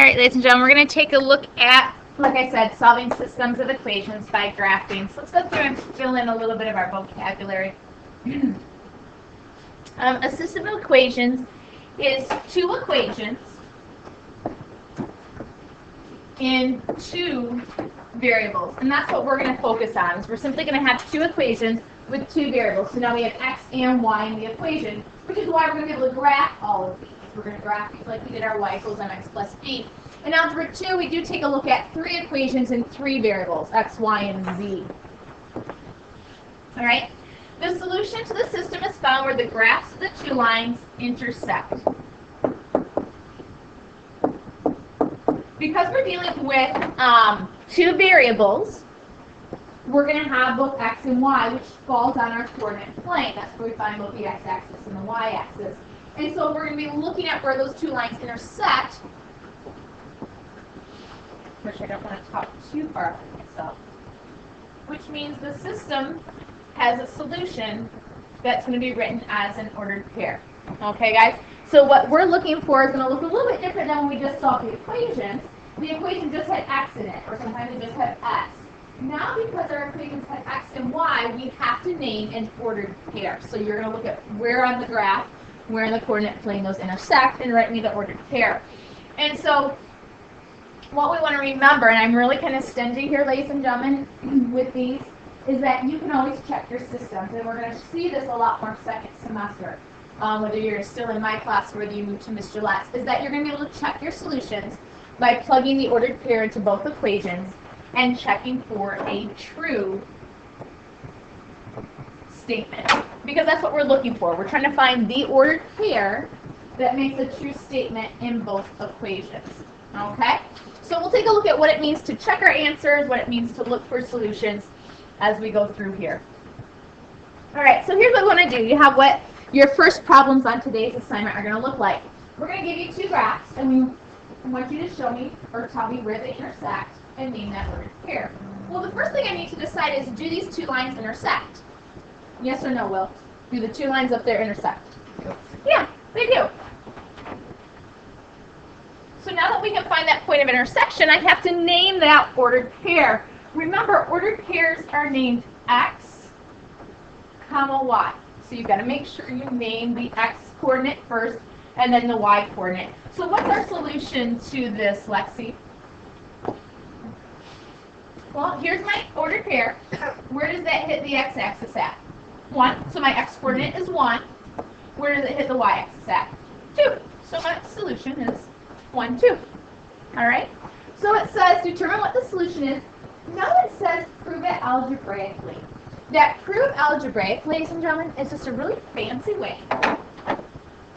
All right, ladies and gentlemen, we're going to take a look at, like I said, solving systems of equations by graphing. So let's go through and fill in a little bit of our vocabulary. A system of equations is two equations in two variables. And that's what we're going to focus on. Is we're simply going to have two equations with two variables. So now we have x and y in the equation, which is why we're going to be able to graph all of these. We're going to graph these like we did our y equals mx plus b. In algebra 2, we do take a look at three equations in three variables, x, y, and z. All right? The solution to the system is found where the graphs of the two lines intersect. Because we're dealing with two variables, we're going to have both x and y, which falls on our coordinate plane. That's where we find both the x-axis and the y-axis. And so we're going to be looking at where those two lines intersect, which I don't want to talk too far from myself, which means the system has a solution that's going to be written as an ordered pair. Okay, guys? So what we're looking for is going to look a little bit different than when we just solved the equation. The equation just had x in it, or sometimes it just had x. Now, because our equations had x and y, we have to name an ordered pair. So you're going to look at where on the graph, where in the coordinate plane those intersect, and write me the ordered pair. And so what we want to remember, and I'm really kind of stingy here, ladies and gentlemen, with these, is that you can always check your systems. And we're going to see this a lot more second semester, whether you're still in my class or whether you move to Ms. Gillette's, is that you're going to be able to check your solutions by plugging the ordered pair into both equations and checking for a true statement. Because that's what we're looking for. We're trying to find the ordered pair that makes a true statement in both equations. Okay? So we'll take a look at what it means to check our answers, what it means to look for solutions as we go through here. All right, so here's what we want to do. You have what your first problems on today's assignment are going to look like. We're going to give you two graphs, and we want you to show me or tell me where they intersect and name that ordered pair. Well, the first thing I need to decide is, do these two lines intersect? Yes or no, Will? Do the two lines up there intersect? Yeah, they do. So now that we can find that point of intersection, I have to name that ordered pair. Remember, ordered pairs are named x, comma, y. So you've got to make sure you name the x coordinate first and then the y coordinate. So what's our solution to this, Lexi? Well, here's my ordered pair. Where does that hit the x-axis at? 1. So my x coordinate is 1. Where does it hit the y-axis at? 2. So my solution is 1, 2. All right? So it says determine what the solution is. Now it says prove it algebraically. That prove algebraic, ladies and gentlemen, is just a really fancy way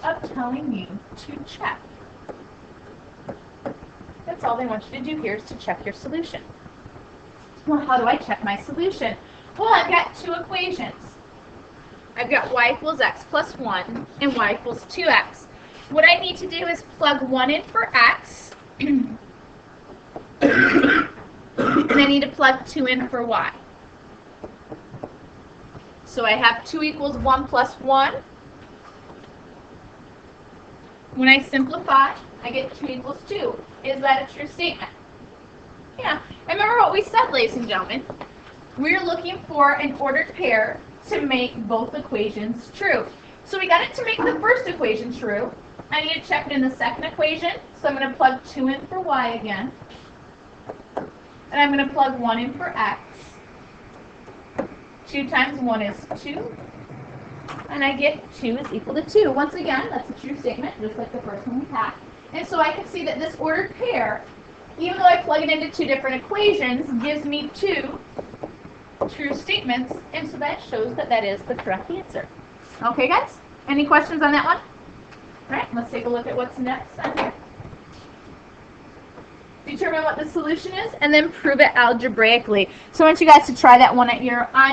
of telling you to check. That's all they want you to do here is to check your solution. Well, how do I check my solution? Well, I've got two equations. I've got y equals x plus 1 and y equals 2x. What I need to do is plug 1 in for x, and I need to plug 2 in for y. So I have 2 equals 1 plus 1. When I simplify, I get 2 equals 2. Is that a true statement? Yeah. Remember what we said, ladies and gentlemen. We're looking for an ordered pair to make both equations true. So we got it to make the first equation true. I need to check it in the second equation. So I'm going to plug 2 in for y again. And I'm going to plug 1 in for x. 2 times 1 is 2. And I get 2 is equal to 2. Once again, that's a true statement, just like the first one we had. And so I can see that this ordered pair, even though I plug it into two different equations, gives me two true statements. And so that shows that that is the correct answer. Okay, guys? Any questions on that one? All right, let's take a look at what's next on here. Determine what the solution is, and then prove it algebraically. So I want you guys to try that one on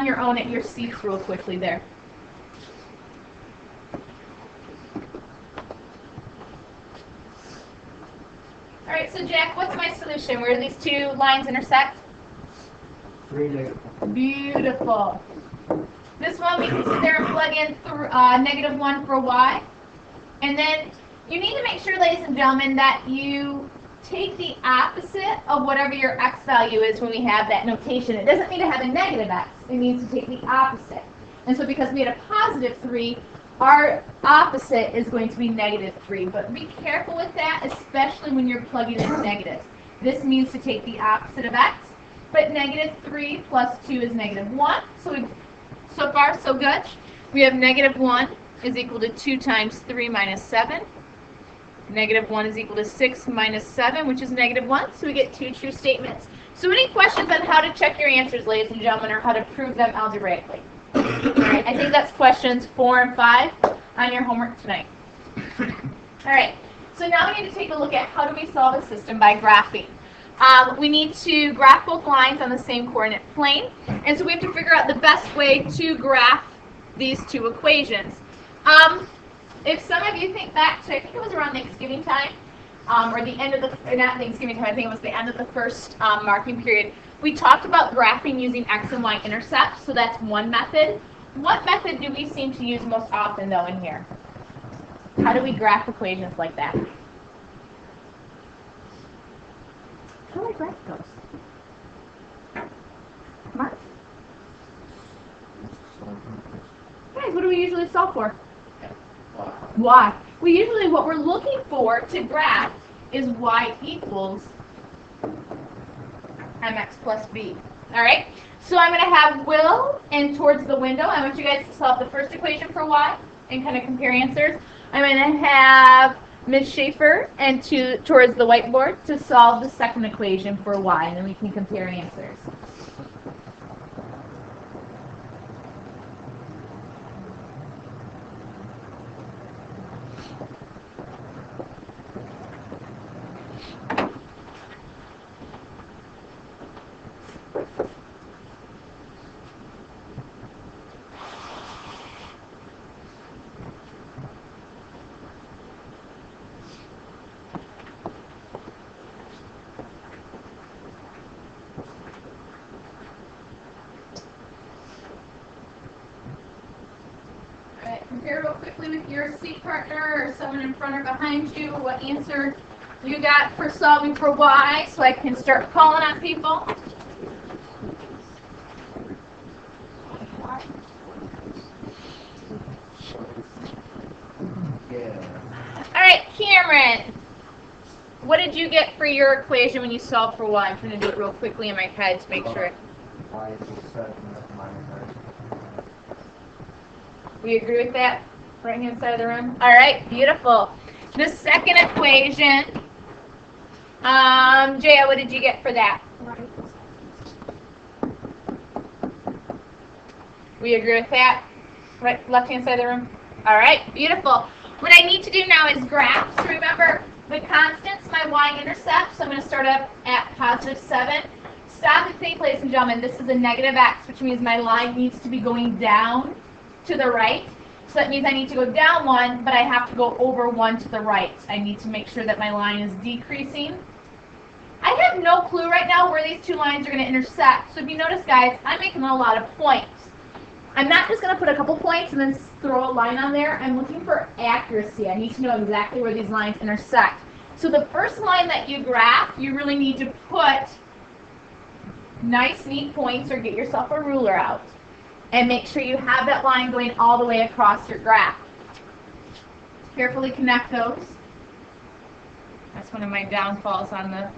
your own at your seats real quickly there. All right, so Jack, what's my solution? Where do these two lines intersect? 3 negative. Beautiful. This one, we can sit there and plug in negative 1 for y. And then you need to make sure, ladies and gentlemen, that you take the opposite of whatever your x value is when we have that notation. It doesn't mean to have a negative x. It means to take the opposite. And so because we had a positive 3, our opposite is going to be negative 3. But be careful with that, especially when you're plugging in negatives. This means to take the opposite of x. But negative 3 plus 2 is negative 1. So far, so good. We have negative 1 is equal to 2 times 3 minus 7. Negative 1 is equal to 6 minus 7, which is negative 1. So we get 2 true statements. So any questions on how to check your answers, ladies and gentlemen, or how to prove them algebraically? All right, I think that's questions 4 and 5 on your homework tonight. All right, so now we need to take a look at how do we solve a system by graphing. We need to graph both lines on the same coordinate plane, and so we have to figure out the best way to graph these two equations. If some of you think back to, I think it was around Thanksgiving time, or the end of the, not Thanksgiving time, I think it was the end of the first marking period, we talked about graphing using x and y intercepts, so that's one method. What method do we seem to use most often, though, in here? How do we graph equations like that? How do I graph those? Come on. Guys, what do we usually solve for? Y. We usually, what we're looking for to graph is y equals mx plus b. All right? So I'm going to have Will and towards the window. I want you guys to solve the first equation for y and kind of compare answers. I'm going to have Ms. Schaefer and towards the whiteboard to solve the second equation for y, and then we can compare answers. Compare real quickly with your seat partner or someone in front or behind you what answer you got for solving for y, so I can start calling on people. All right, Cameron, what did you get for your equation when you solved for y? I'm trying to do it real quickly in my head to make sure. Y equals 7 minus 9. We agree with that? Right-hand side of the room? All right, beautiful. The second equation, Jaya, what did you get for that? Right. We agree with that? Right, left-hand side of the room? All right, beautiful. What I need to do now is graph. So remember, the constant's my y-intercept, so I'm going to start up at positive 7. Stop and think, ladies and gentlemen, this is a negative x, which means my line needs to be going down to the right. So that means I need to go down 1, but I have to go over 1 to the right. I need to make sure that my line is decreasing. I have no clue right now where these two lines are going to intersect. So if you notice, guys, I'm making a lot of points. I'm not just going to put a couple points and then throw a line on there. I'm looking for accuracy. I need to know exactly where these lines intersect. So the first line that you graph, you really need to put nice, neat points or get yourself a ruler out. And make sure you have that line going all the way across your graph. Carefully connect those. That's one of my downfalls on the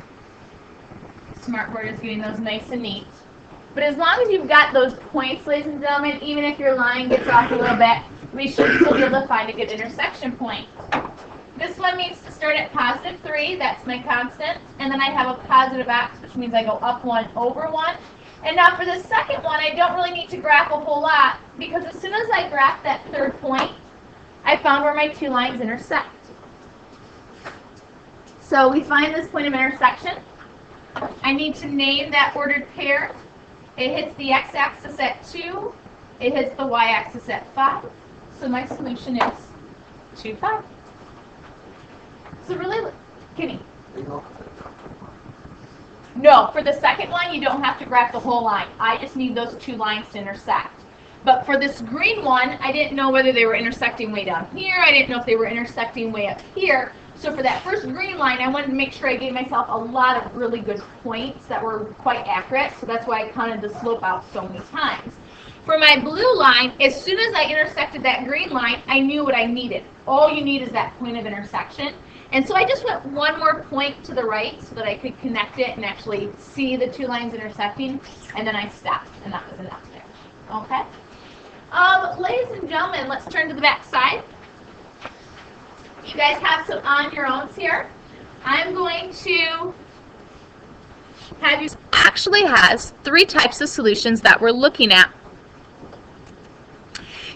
smartboard, is getting those nice and neat. But as long as you've got those points, ladies and gentlemen, even if your line gets off a little bit, we should still be able to find a good intersection point. This one needs to start at positive 3, that's my constant, and then I have a positive x, which means I go up 1 over 1. And now for the second one, I don't really need to graph a whole lot, because as soon as I graph that third point, I found where my two lines intersect. So we find this point of intersection. I need to name that ordered pair. It hits the x-axis at 2. It hits the y-axis at 5. So my solution is 2, 5. So really, Kenny? No, for the second one, you don't have to graph the whole line. I just need those two lines to intersect. But for this green one, I didn't know whether they were intersecting way down here. I didn't know if they were intersecting way up here. So for that first green line, I wanted to make sure I gave myself a lot of really good points that were quite accurate. So that's why I counted the slope out so many times. For my blue line, as soon as I intersected that green line, I knew what I needed. All you need is that point of intersection. And so I just went one more point to the right so that I could connect it and actually see the two lines intersecting. And then I stopped, and that was enough there. Okay? Ladies and gentlemen, let's turn to the back side. You guys have some on your own here. I'm going to have you actually has three types of solutions that we're looking at.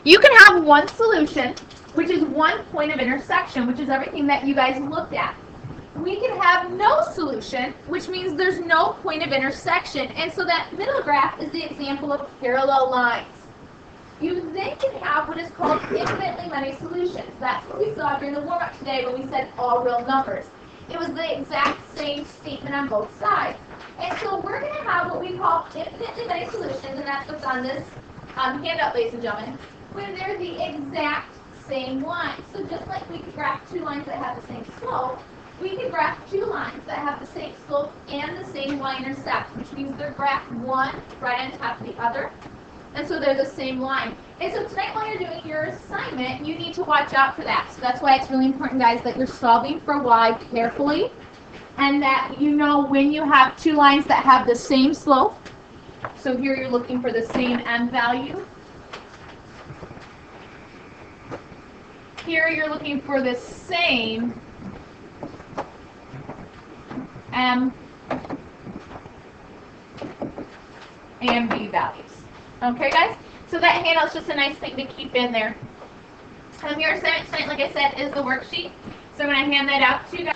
You can have one solution, which is one point of intersection, which is everything that you guys looked at. We can have no solution, which means there's no point of intersection. And so that middle graph is the example of parallel lines. You then can have what is called infinitely many solutions. That's what we saw during the warm-up today when we said all real numbers. It was the exact same statement on both sides. And so we're going to have what we call infinitely many solutions, and that's what's on this handout, ladies and gentlemen, when they're the exact same line. So just like we could graph two lines that have the same slope, we can graph two lines that have the same slope and the same line intersect, which means they're graphed one right on top of the other. And so they're the same line. And so tonight while you're doing your assignment, you need to watch out for that. So that's why it's really important, guys, that you're solving for y carefully and that you know when you have two lines that have the same slope. So here you're looking for the same m value. Here you're looking for the same m and b values. Okay, guys? So that handout's just a nice thing to keep in there. Your assignment tonight, like I said, is the worksheet. So I'm going to hand that out to you guys.